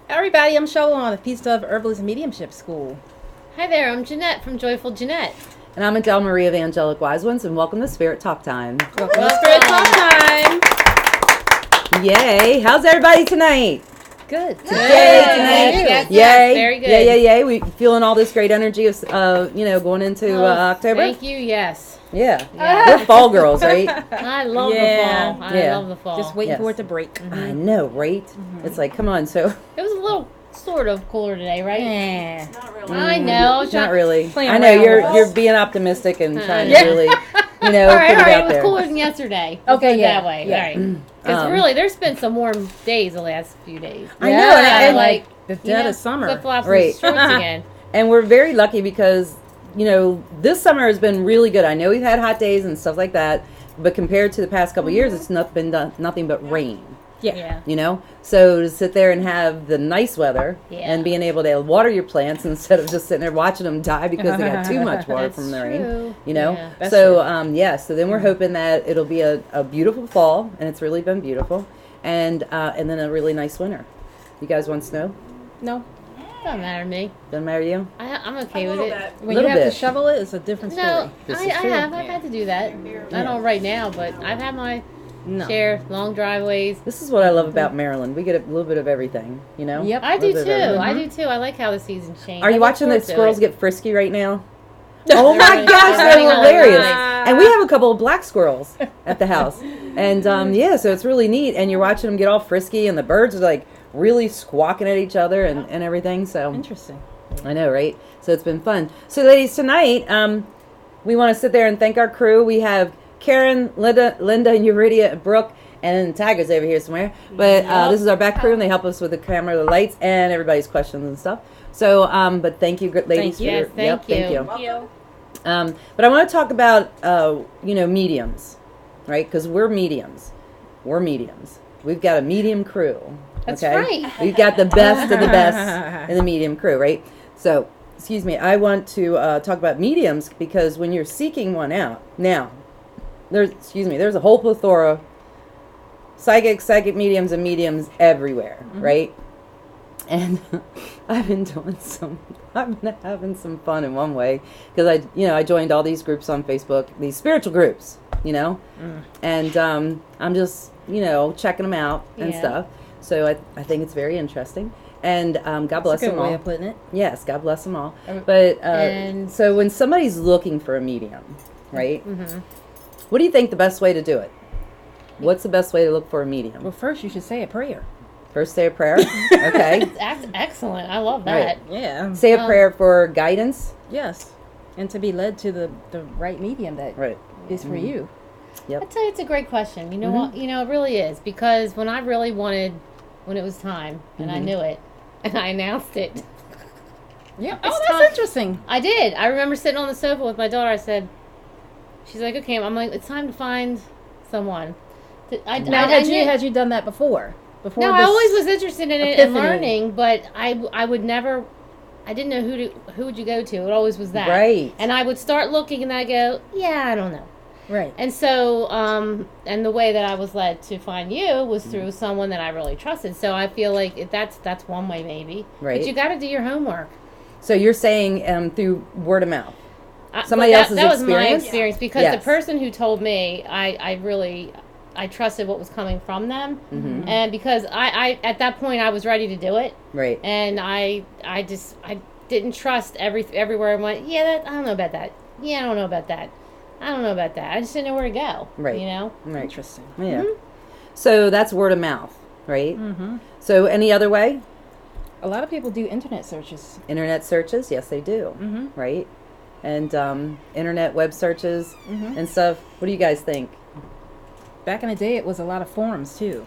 Everybody, I'm Shelowann, a piece of Herbalist Mediumship School. Hi there, I'm Jeanette from Joyful Jeanette. And I'm Adele Marie of Angelic Wise Ones, and welcome to Spirit Talk Time. Welcome to Spirit Talk Time. Yay! How's everybody tonight? Good. Yes, Yay! very good. Yay! We feeling all this great energy of going into October. Thank you. Yes, Yeah, we're fall girls, right? I love the fall. I love the fall. Just waiting Yes. for it to break. I know, right? It's like, come on. So It was a little sort of cooler today, right? Yeah. I know. not really. Playing I know around with you're us. being optimistic and trying Yeah. to really, All put it right. out It was there. cooler than yesterday. Okay, Put it yeah, that way. yeah. All right. Because really, there's been some warm days the last few days. I know, and like the dead of summer. flip flops Right. and shorts again. And we're very lucky because, this summer has been really good. I know we've had hot days and stuff like that, but compared to the past couple of years, it's been nothing but rain. Yeah. So to sit there and have the nice weather Yeah. and being able to water your plants instead of just sitting there watching them die because they got too much water That's from the true. rain. Yeah. That's So true. so then we're hoping that it'll be a beautiful fall, and it's really been beautiful, and then a really nice winter. You guys want snow? No. Doesn't matter to me. Doesn't matter to you? I'm okay with it. When Little you have bit. to shovel it, it's a different story. No, This I is true. have. I've had to do that. I don't right now, but I've had my No. share, long driveways. This is what I love about Maryland. We get a little bit of everything, Yep. I do Little too. bit of everything. I do too. I like how the seasons change. Are you I look watching the forward to squirrels it. get frisky right now? Oh They're my running- gosh, they're they're running all hilarious. over the place. And we have a couple of black squirrels at the house. And so it's really neat. And you're watching them get all frisky, and the birds are like really squawking at each other and everything. So Interesting. I know, right? So it's been fun. So ladies, tonight we want to sit there and thank our crew. We have Karen, Linda, Euridia, and Brooke, and Tiger's over here somewhere. But this is our back crew, and they help us with the camera, the lights, and everybody's questions and stuff. So, but thank you, ladies. Thank you. Yes, thank you. Thank you. Thank you. But I want to talk about, mediums, right? Because we're mediums. We're mediums. We've got a medium crew. That's okay? right. We've got the best of the best in the medium crew, right? So, excuse me, I want to talk about mediums because when you're seeking one out, now, there's a whole plethora, psychic mediums and mediums everywhere, right? And I've been having some fun in one way because I joined all these groups on Facebook, these spiritual groups, and I'm just checking them out and Yeah. stuff. So I think it's very interesting, and God bless That's a good them all. way of putting it. Yes, God bless them all. But And- so when somebody's looking for a medium, right? Mm-hmm. What do you think the best way to do it? What's the best way to look for a medium? Well, first you should say a prayer. First, say a prayer. Okay. That's excellent. I love that. Yeah. Say a prayer for guidance. Yes. And to be led to the right medium that Right. is for you. I'd say it's a great question. You know what? You know, it really is. Because when I really wanted, when it was time, and I knew it, and I announced it, Yeah. It's Oh, that's time. interesting. I did. I remember sitting on the sofa with my daughter. I said, she's like, okay. I'm like, it's time to find someone. Now, had you done that before? No, I always was interested in it and epiphany. learning, but I would never. I didn't know who would you go to. It always was that. Right. And I would start looking, and I go, yeah, I don't know. Right. And so, and the way that I was led to find you was through someone that I really trusted. So I feel like that's one way maybe. Right. But you got to do your homework. So you're saying through word of mouth. That else's that was my experience? experience because Yes. the person who told me, I trusted what was coming from them, and because I at that point I was ready to do it, Right. and I didn't trust everywhere I went. Yeah, I don't know about that. Yeah, I don't know about that. I don't know about that. I just didn't know where to go. Right. You know. Right. Interesting. Yeah. So that's word of mouth, right? So any other way? A lot of people do internet searches. Internet searches? Yes, they do. Right. And internet web searches and stuff. What do you guys think? Back in the day, it was a lot of forums too.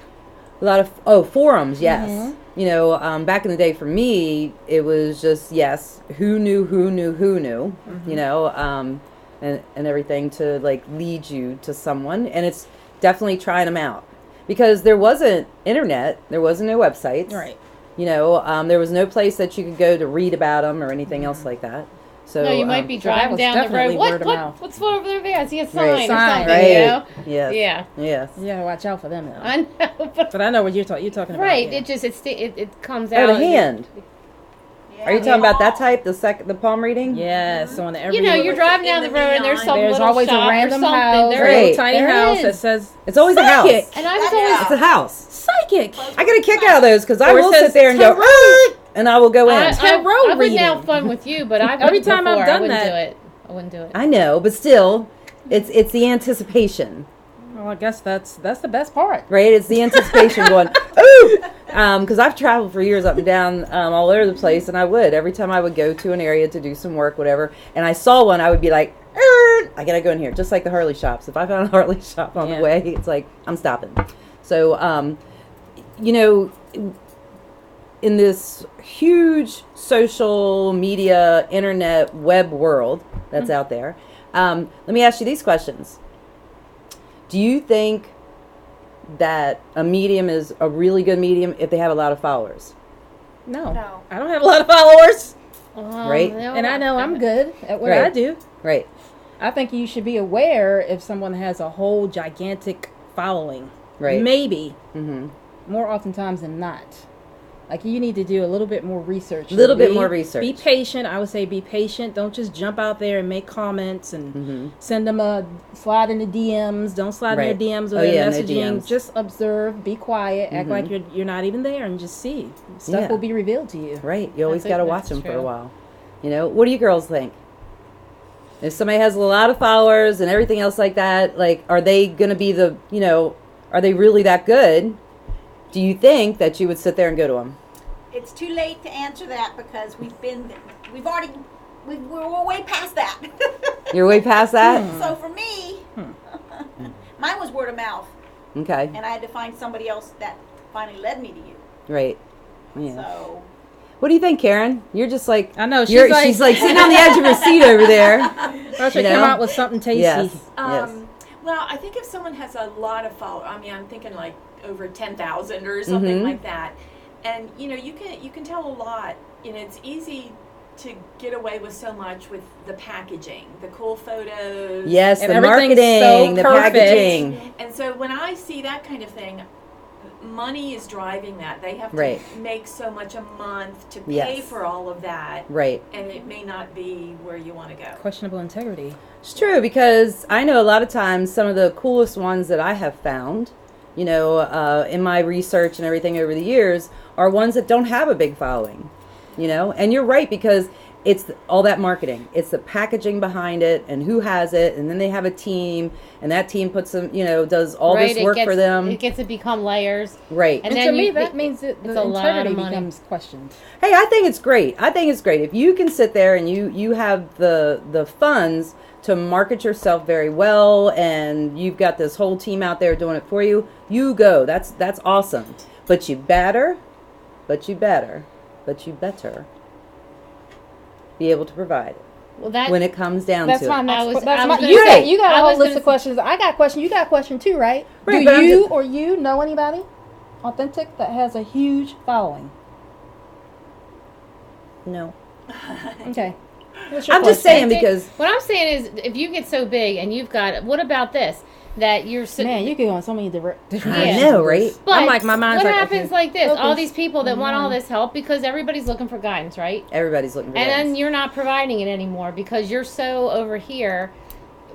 A lot of forums, yes. Back in the day for me, it was just who knew, and everything to like lead you to someone, and it's definitely trying them out because there wasn't internet, there wasn't no websites, Right. There was no place that you could go to read about them or anything else like that. So No, you might be driving was down the definitely road. word of mouth. What's over there? I see a sign Right. or Sign, something, right. you know? Yes. Yeah. Yes. You gotta watch out for them though. I know, But I know what you're talking about. right. Yeah. It comes Oh, out. the hand. Are you talking about that type? The palm reading? Yes, on every. You know, you're driving down the In road the and there's neon. some There's little always a shop or random something. house, There a little Right. tiny there house is. that says It's always a psychic. house. And I was always It's a house. Psychic. I get a kick out of those because I Or it will says sit there and go, and I will go in. I tarot would reading. now fun with you, but I've Every done it time I've before. done I wouldn't that- do it. I wouldn't do it. I know, but still, it's the anticipation, Well, I guess that's the best part. right? It's the anticipation going, ooh! Because I've traveled for years up and down all over the place, and I would. Every time I would go to an area to do some work, whatever, and I saw one, I would be like, I gotta go in here, just like the Harley shops. If I found a Harley shop on Yeah. the way, it's like, I'm stopping. So, you know, in this huge social media, internet, web world that's out there, let me ask you these questions. Do you think that a medium is a really good medium if they have a lot of followers? No, No. I don't have a lot of followers, Right. No, and I know I'm good at what Right. I do. Right. I think you should be aware if someone has a whole gigantic following. Right. Maybe Mm-hmm. more oftentimes than not. Like you need to do a little bit more research. Little bit Be- more research. Be patient. I would say be patient. Don't just jump out there and make comments and Mm-hmm. send them a slide in the DMs. Don't slide Right. in their DMs or Oh, their yeah, no messaging. DMs. Just observe. Be quiet. Act like you're not even there, and just see. Stuff Yeah. will be revealed to you. Right. You always That's got to it. watch That's them for a true. while. You know, what do you girls think? If somebody has a lot of followers and everything else like that, like, are they going to be are they really that good? Do you think that you would sit there and go to them? It's too late to answer that because we're way past that. You're way past that? So for me, mine was word of mouth, Okay. and I had to find somebody else that finally led me to you. Right. Yeah. So What do you think, Karen? You're just like, I know, she's she's like like- sitting on the edge of her seat over there. I should You come know? out with something tasty. Yes. Yes. Well, I think if someone has a lot of followers, I mean, I'm thinking like over 10,000 or something Mhm. like that, and you know, you can tell a lot. You know, it's easy to get away with so much with the packaging, the cool photos. Yes, And the everything's marketing, so the perfect. packaging. And so when I see that kind of thing, money is driving that. They have to Right. make so much a month to pay Yes. for all of that, Right. and it may not be where you want to go. Questionable integrity. It's true because I know a lot of times some of the coolest ones that I have found, you know, in my research and everything over the years are ones that don't have a big following, you know, and you're right because it's all that marketing. It's the packaging behind it and who has it. And then they have a team and that team puts them, you know, does all Right, this work for them. It gets to become layers. Right. And And then to me, you- that means that it's the a lot of integrity money. becomes questioned. Hey, I think it's great. I think it's great if you can sit there and you have the funds to market yourself very well, and you've got this whole team out there doing it for you. You go. That's awesome. But you better be able to provide it Well, that when it comes down That's to my it. next. I was- That's I my. was You gonna got, say- you got I a whole was list gonna of questions. I got a question. You got a question too, right? Right, Do but I'm you just- or you know anybody authentic that has a huge following? No. Okay. What's your I'm just question? saying because what I'm saying is, if you get so big and you've got, what about this? That you're sitting. Man, you could go on so many different. I know, right? But I'm like, my mind's what like, happens okay, like this? All focus. these people that want all this help because everybody's looking for guidance, right? Everybody's looking for And then guidance. you're not providing it anymore because you're so over here.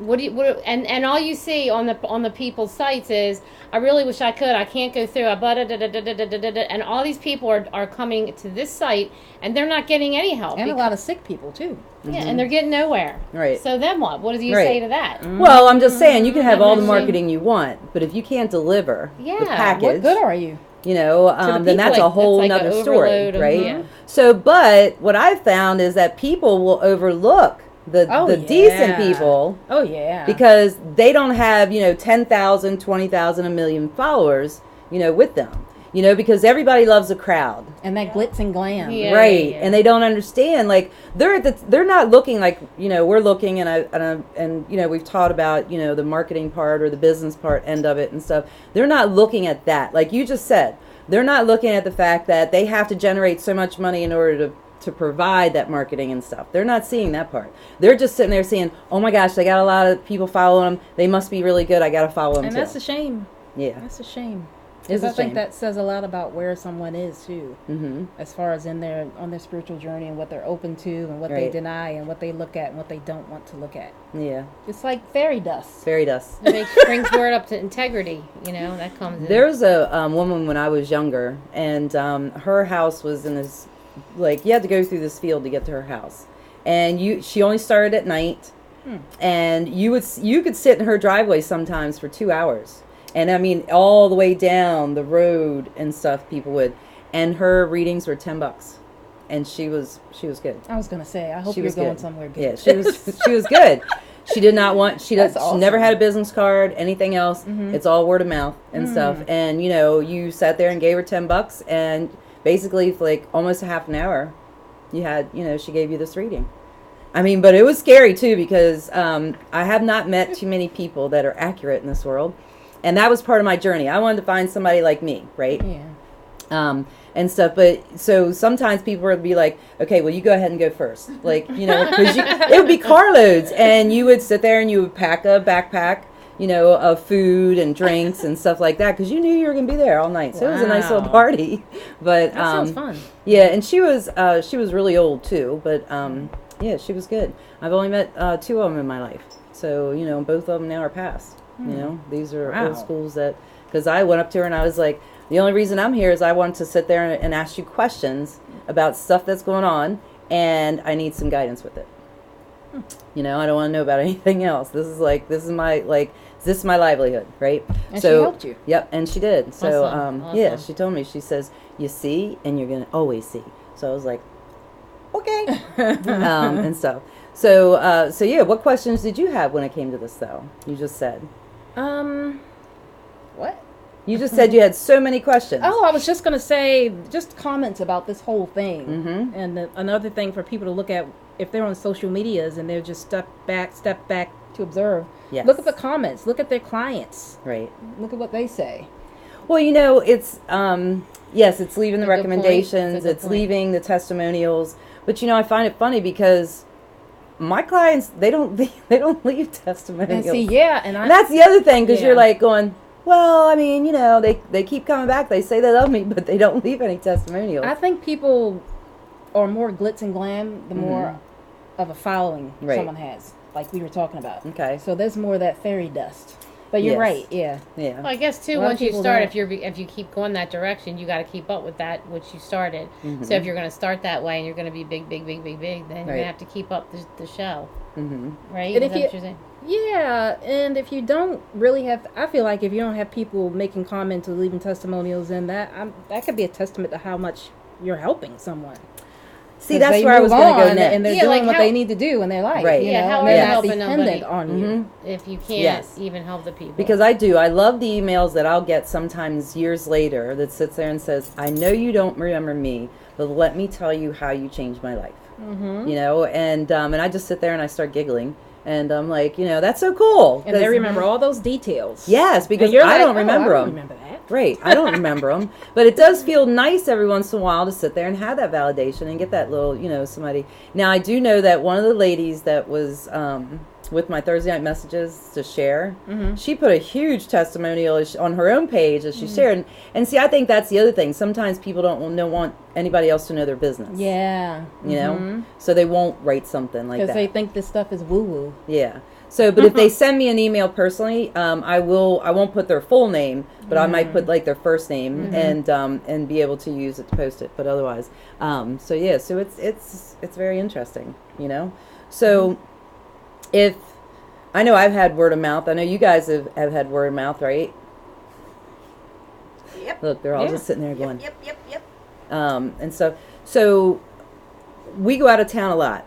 And all you see on the people's sites is, I really wish I could. I can't go through. And all these people are coming to this site and they're not getting any help. And a lot of sick people too. Yeah, and they're getting nowhere. Right. So then what? What do you Right. say to that? Well, I'm just saying you can have all the Mhm. marketing you want, but if you can't deliver the Yeah, what package, What good are you? you know, the then that's people, a whole it's like nother an story, overload of- right? yeah. So, but what I've found is that people will overlook the Oh, decent yeah. people Oh yeah. because they don't have, 10,000, 20,000, a million followers, with them, because everybody loves a crowd. and that glitz and glam. Yeah. Right, and they don't understand. Like they're not looking like we're looking, and we've taught about the marketing part or the business part end of it and stuff. They're not looking at that, like you just said. They're not looking at the fact that they have to generate so much money in order to provide that marketing and stuff. They're not seeing that part. They're just sitting there saying, "Oh my gosh, they got a lot of people following them. They must be really good. I got to follow them And too." that's a shame. Yeah. That's a shame. It's Because a I think shame. that says a lot about where someone is too, Mm-hmm. as far as on their spiritual journey and what they're open to and what they Right. deny and what they look at and what they don't want to look at. Yeah. It's like fairy dust. Fairy dust. It brings word up to integrity. That comes in. There was a woman when I was younger, and her house was in this, like, you had to go through this field to get to her house, and she only started at night, and you could sit in her driveway sometimes for 2 hours, and I mean all the way down the road and stuff. People would, and her readings were $10, and she was good. I was gonna say, I hope She you're was going good. somewhere good. Yeah, she was good. She did not want. She That's never awesome. had a business card, anything else. It's all word of mouth and stuff. And you sat there and gave her $10, and basically for like almost a half an hour, you had she gave you this reading. I mean, but it was scary too because I have not met too many people that are accurate in this world, and that was part of my journey. I wanted to find somebody like me, right? Yeah. And stuff, but so sometimes people would be like, okay, well, you go ahead and go first, like, because it would be carloads, and you would sit there and you would pack a backpack, of food and drinks and stuff like that, because you knew you were going to be there all night. So it was a nice little Wow. party. But That sounds fun. yeah, and she was really old too, but yeah, she was good. I've only met 2 of them in my life, so both of them now are passed. These are Wow. old schools because I went up to her and I was like, the only reason I'm here is I want to sit there and ask you questions about stuff that's going on, and I need some guidance with it. I don't want to know about anything else. This is my livelihood, right? And so she helped you. Yep, and she did. So Awesome. yeah, Awesome. she told me. She says, "You see, and you're gonna always see." So I was like, "Okay," and stuff. So yeah, what questions did you have when it came to this, though? You just said. What? You just said you had so many questions. Oh, I was just going to say, just comments about this whole thing. Mhm. And another thing for people to look at, if they're on social medias and they're just step back to observe, Yes. look at the comments, look at their clients, Right. look at what they say. Well, it's yes, it's leaving the That's a good point. recommendations, That's a good it's point. leaving the testimonials, but I find it funny because my clients they don't leave testimonials. And see, yeah, And that's the other thing, because Yeah. you're like going, well, I mean, they keep coming back. They say they love me, but they don't leave any testimonials. I think people are more glitz and glam the more of a following Right. someone has, like we were talking about. Okay. So there's more of that fairy dust. But you're Yes. right, yeah. Yeah. Well, I guess A too. lot of Once you people start, don't. if you keep going that direction, you got to keep up with that which you started. Mhm. So if you're going to start that way and you're going to be big, then you're Right. going to have to keep up the show, Mm-hmm. right? And Is if that you- what you're saying? Yeah, and if you don't really have, I feel like if you don't have people making comments or leaving testimonials, then that could be a testament to how much you're helping someone. See, 'Cause that's they where I was move going to go on next. and they're Yeah, doing like what how- they need to do in their life. Right. You Yeah, know, how and are you they're not helping dependent nobody? on you. Mhm. If you can't Yes. even help the people. Because I do. I love the emails that I'll get sometimes years later that sits there and says, I know you don't remember me, but let me tell you how you changed my life. Mm-hmm. And I just sit there and I start giggling. And I'm like, that's so cool. And they 'Cause- remember all those details. Yes, because And you're I like, don't "Oh, remember I them. don't remember that. Right, I don't remember them, but it does feel nice every once in a while to sit there and have that validation and get that little, somebody. Now, I do know that one of the ladies that was with my Thursday night messages to share, she put a huge testimonial on her own page as she shared. And see, I think that's the other thing. Sometimes people don't want anybody else to know their business. Yeah. So they won't write something like Because that. they think this stuff is woo-woo. Yeah. So, but if they send me an email personally, I won't put their full name, but I might put like their first name and be able to use it to post it. But otherwise, so yeah, so it's very interesting, So, if I know I've had word of mouth, I know you guys have had word of mouth, right? Yep. Look, they're all Yeah. just sitting there going, Yep. and stuff. So, we go out of town a lot.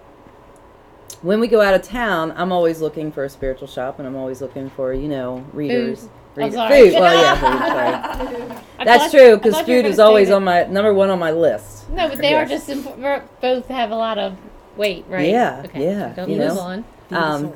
When we go out of town, I'm always looking for a spiritual shop, and I'm always looking for, readers. Food. Read- I'm sorry. Food. Well, yeah, food, sorry. I That's thought- true, I because thought you were food is gonna always say on my number one on my list. No, but they are Yes. just both have a lot of weight, right? Yeah, Okay. yeah, Don't you move know. on. Um,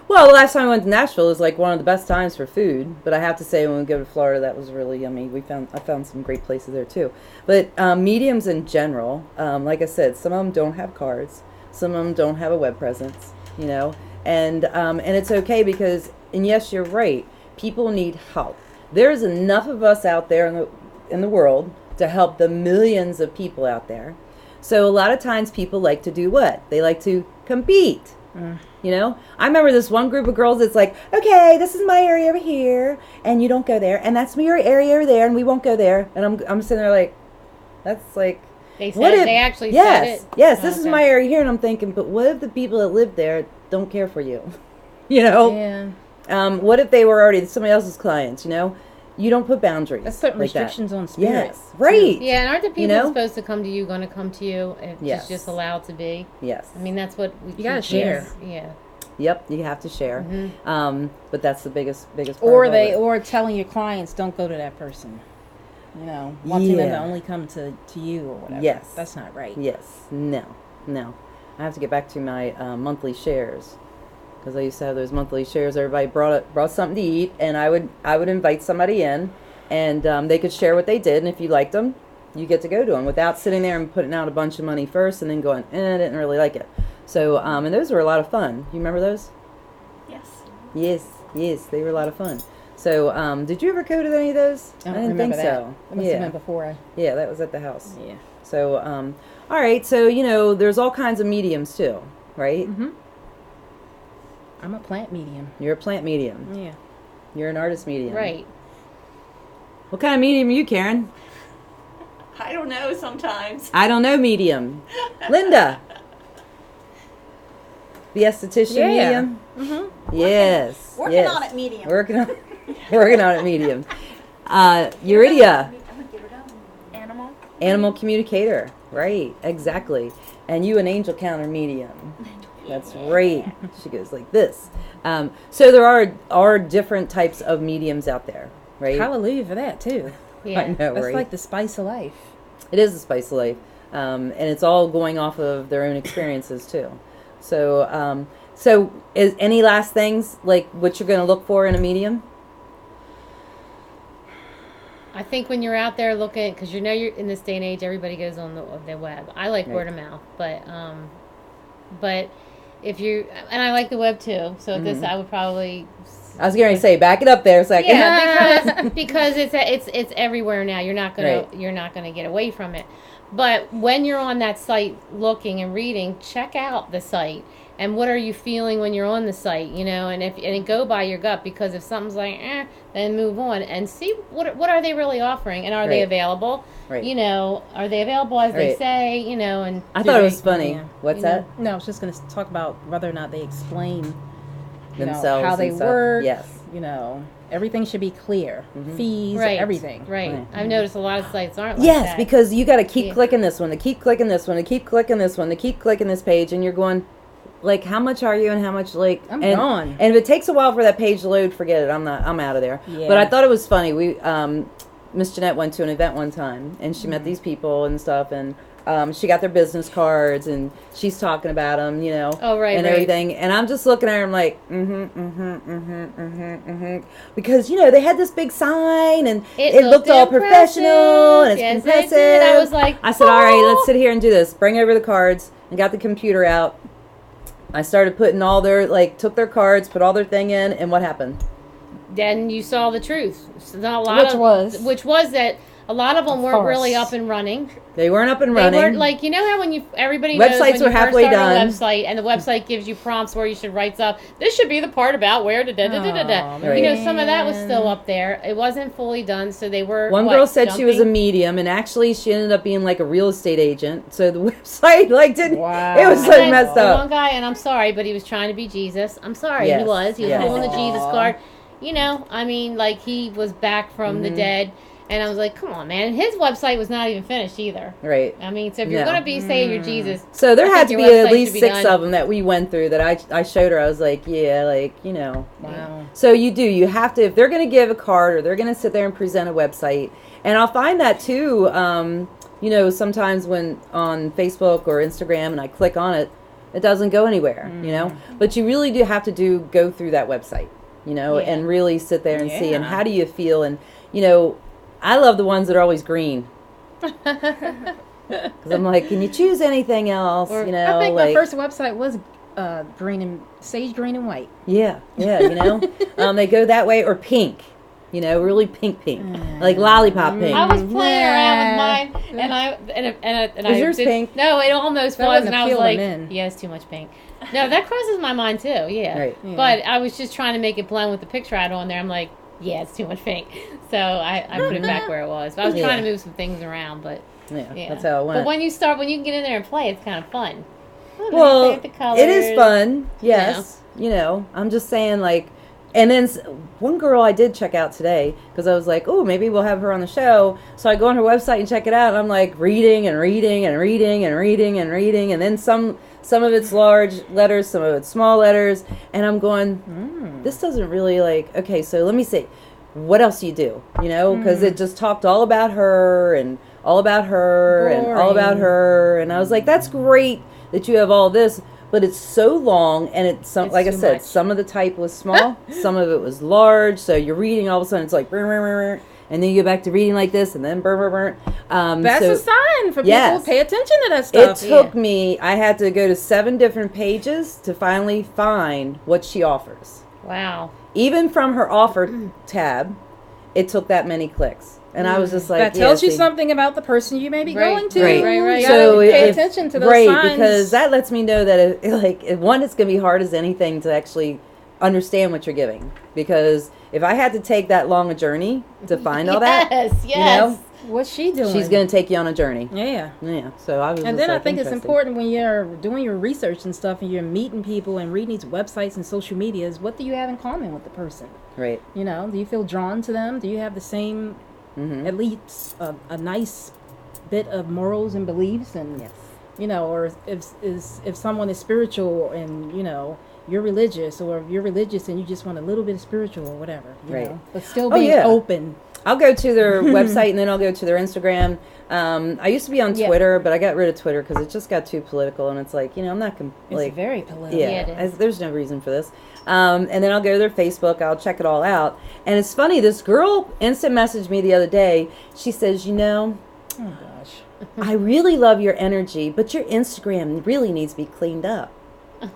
Well, the last time I went to Nashville was like one of the best times for food. But I have to say, when we go to Florida, that was really yummy. I found some great places there too. But mediums in general, like I said, some of them don't have cards. Some of them don't have a web presence. You know, and it's okay because, and yes, you're right. People need help. There's enough of us out there in the world to help the millions of people out there. So a lot of times people like to do what? They like to compete. You know, I remember this one group of girls that's like, okay, this is my area over here, and you don't go there, and that's your area over there, and we won't go there. And I'm sitting there like, that's like, They said they actually said it. Yes, this is Okay. my area here, and I'm thinking, but what if the people that live there don't care for you? You know, what if they were already somebody else's clients? You know, you don't put boundaries. That's certain like restrictions that. on spirit. Yes, right. Yeah, and aren't the people You know? supposed to come to you going to come to you? It's Yes. just allowed to be. Yes. I mean, that's what we You gotta teach share. kids. Yeah. Yep, you have to share. But that's the biggest part Or of all it. or telling your clients don't go to that person. You know, wanting them to Yeah. only come to you or whatever. Yes. That's not right. Yes. No. I have to get back to my monthly shares, because I used to have those monthly shares. Everybody brought something to eat, and I would invite somebody in, and they could share what they did, and if you liked them, you get to go to them without sitting there and putting out a bunch of money first and then going, I didn't really like it. So, and those were a lot of fun. You remember those? Yes. Yes, they were a lot of fun. So, did you ever go to any of those? I don't didn't remember think that. so. That must have been before Yeah, that was at the house. Yeah. So, all right. So, you know, there's all kinds of mediums too, right? Mm-hmm. I'm a plant medium. You're a plant medium. Yeah. You're an artist medium. Right. What kind of medium are you, Karen? I don't know sometimes. I don't know medium. Linda. The esthetician Yeah. medium? Mm-hmm. Yes. Working yes. on it, medium. Working on it, medium. Eurydia. I'm gonna give it up. Animal. Animal communicator. Right, exactly. And you an angel counter medium. That's right. She goes like this. So there are different types of mediums out there, right? Hallelujah for that too. Yeah. I know, That's right? like the spice of life. It is the spice of life. And it's all going off of their own experiences too. So, is any last things like what you're going to look for in a medium? I think when you're out there looking, because you know you're in this day and age, everybody goes on the web. I like Right. word of mouth, but if you, and I like the web too. So this I would probably. I was going to say, back it up there a second. Yeah, because it's everywhere now. You're not gonna get away from it. But when you're on that site looking and reading, check out the site and what are you feeling when you're on the site, you know, and go by your gut, because if something's like then move on and see what are they really offering, and are they Right. available? Right. You know, are they available as they Right. say, you know, and I thought it was funny. Yeah. What's You that? No, I was just going to talk about whether or not they explain Themselves how they and stuff. work. Yes. You know, everything should be clear. Fees, right, everything. Right. Right. I've noticed a lot of sites aren't like Yes, that. because you got to keep Yeah. clicking this one, to keep clicking this one, to keep clicking this one, to keep clicking this page, and you're going, like, how much are you, and how much, like, I'm and, gone. And if it takes a while for that page to load, forget it. I'm out of there. Yeah. But I thought it was funny. We, Miss Jeanette went to an event one time, and she met these people and stuff, and she got their business cards, and she's talking about them, you know, Oh, right, and right. everything. And I'm just looking at her, I'm like, because you know they had this big sign, and it looked all professional, and it's Yes, it impressive. did. I was like, I said, all right, let's sit here and do this. Bring over the cards, and got the computer out. I started putting all their, took their cards, put all their thing in, and what happened? then you saw the truth. So not a lot which was that a lot of them weren't really farce. up and running. They weren't up and They running. weren't like, you know how when everybody knows Websites when were you halfway first start done. a website and the website gives you prompts where you should write stuff. This should be the part about where da da da da da da. Aw, You know, some of that was man. still up there. It wasn't fully done, so they were. One what, girl said she was a jumping? medium, and actually she ended up being like a real estate agent. So the website didn't. Wow. It was And so then messed the up. one guy, and I'm sorry, but he was trying to be Jesus. I'm sorry, Yes, he was. He was yes. pulling the Jesus Aw. card. You know, I mean, like he was back from the dead, and I was like, come on, man. And his website was not even finished either. Right. I mean, so if you're No. gonna be saying you're Jesus, So there I had to think be your at website least should be 6 done. of them that we went through that I showed her. I was like, yeah, you know. Wow. So you have to, if they're going to give a card or they're going to sit there and present a website. And I'll find that too, you know, sometimes when on Facebook or Instagram and I click on it, It doesn't go anywhere, you know. But you really do have to go through that website, you know, and really sit there and see. And how do you feel? And you know, I love the ones that are always green. Because I'm like, can you choose anything else? You know, I think like, my first website was sage green and white. Yeah, you know, they go that way, or pink. You know, really pink, like lollipop pink. I was playing around with mine, and Is yours pink? No, it almost That was, wouldn't and I was appeal to like, men. yeah, it's too much pink. No, that crosses my mind too. Yeah. Right. Yeah. But I was just trying to make it blend with the picture I had on there. I'm like, yeah, it's too much pink. So I put it back where it was. But I was trying to move some things around, but Yeah, that's how it went. But when you can get in there and play, it's kind of fun. Well, the colors. it is fun. Yes, you know, I'm just saying, like, and then one girl I did check out today because I was like, oh, maybe we'll have her on the show. So I go on her website and check it out, and I'm like reading and reading and reading and reading and reading, and then some of it's large letters, some of it's small letters, and I'm going, this doesn't really like. Okay, so let me see, what else do you do? You know, because it just talked all about her and all about her and all about her, and I was like, that's great that you have all this. But it's so long, and it's like I said, some of the type was small, some of it was large. So you're reading, all of a sudden it's like, brr, brr, brr, brr, and then you go back to reading like this, and then brr, brr, brr. That's a sign for people to pay attention to that stuff. It took me, I had to go to 7 different pages to finally find what she offers. Wow. Even from her offer tab, it took that many clicks. And I was just like, that tells you something about the person you may be going to. Right. You gotta pay attention to those signs. Because that lets me know that one, it's going to be hard as anything to actually understand what you're giving. Because if I had to take that long a journey to find all that, you know, what's she doing? She's going to take you on a journey. Yeah. So I was. And then I think it's important when you're doing your research and stuff, and you're meeting people and reading these websites and social medias. What do you have in common with the person? Right. You know, do you feel drawn to them? Do you have the same, at least a nice bit of morals and beliefs? And you know, or if someone is spiritual and you know you're religious, or if you're religious and you just want a little bit of spiritual or whatever, you know, but still being open. I'll go to their website and then I'll go to their Instagram. I used to be on Twitter, but I got rid of Twitter because it just got too political, and it's like, you know, I'm not it's very political. There's no reason for this. And then I'll go to their Facebook. I'll check it all out. And it's funny. This girl instant messaged me the other day. She says, you know, oh gosh, I really love your energy, but your Instagram really needs to be cleaned up.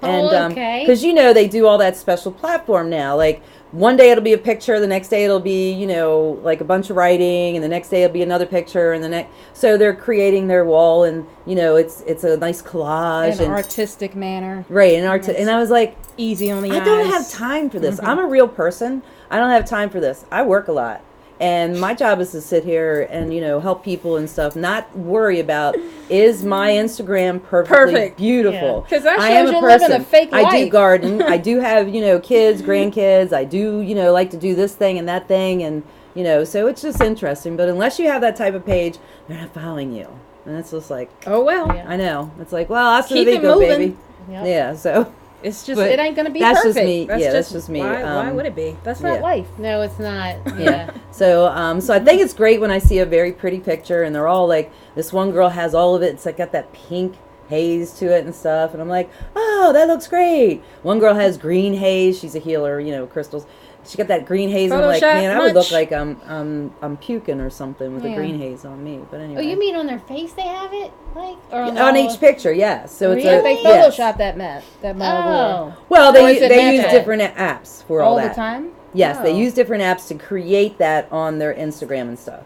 And because you know they do all that special platform now, like one day it'll be a picture, the next day it'll be, you know, like a bunch of writing, and the next day it'll be another picture, and the next. So they're creating their wall, and you know it's a nice collage, in an artistic manner, right? And I was like, easy on the eyes. I don't have time for this. I'm a real person. I don't have time for this. I work a lot. And my job is to sit here and, you know, help people and stuff, not worry about, is my Instagram perfect, beautiful? Because that shows you're living a fake life. I do garden. I do have, you know, kids, grandkids. I do, you know, like to do this thing and that thing. And, you know, so it's just interesting. But unless you have that type of page, they're not following you. And it's just like, oh, well. I know. It's like, well, that's keep it go, moving. Baby. Yep. Yeah, so. It's just, it ain't going to be perfect. Just me. That's just me. Why would it be? That's not life. No, it's not. Yeah. So I think it's great when I see a very pretty picture, and they're all like, this one girl has all of it. It's like got that pink haze to it and stuff. And I'm like, oh, that looks great. One girl has green haze. She's a healer, you know, crystals. She got that green haze, and I'm like, man, I would look like I'm puking or something with a green haze on me. But anyway. Oh, you mean on their face they have it, like, or on each picture? Yeah. So really? it's they Photoshop that model. Well, they use different apps for all that. All the time. Yes, they use different apps to create that on their Instagram and stuff.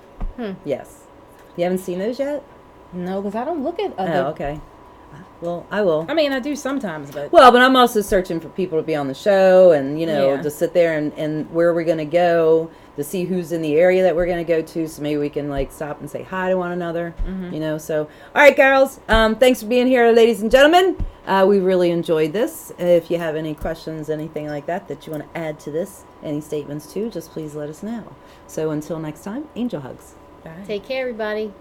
Yes. You haven't seen those yet? No, because I don't look at other. Oh, okay. Well, I will. I mean, I do sometimes, but... Well, but I'm also searching for people to be on the show and, you know, to sit there and where we're going to go to see who's in the area that we're going to go to. So maybe we can, like, stop and say hi to one another, you know. So, all right, girls. Thanks for being here, ladies and gentlemen. We really enjoyed this. If you have any questions, anything like that you want to add to this, any statements too, just please let us know. So until next time, angel hugs. Bye. Take care, everybody.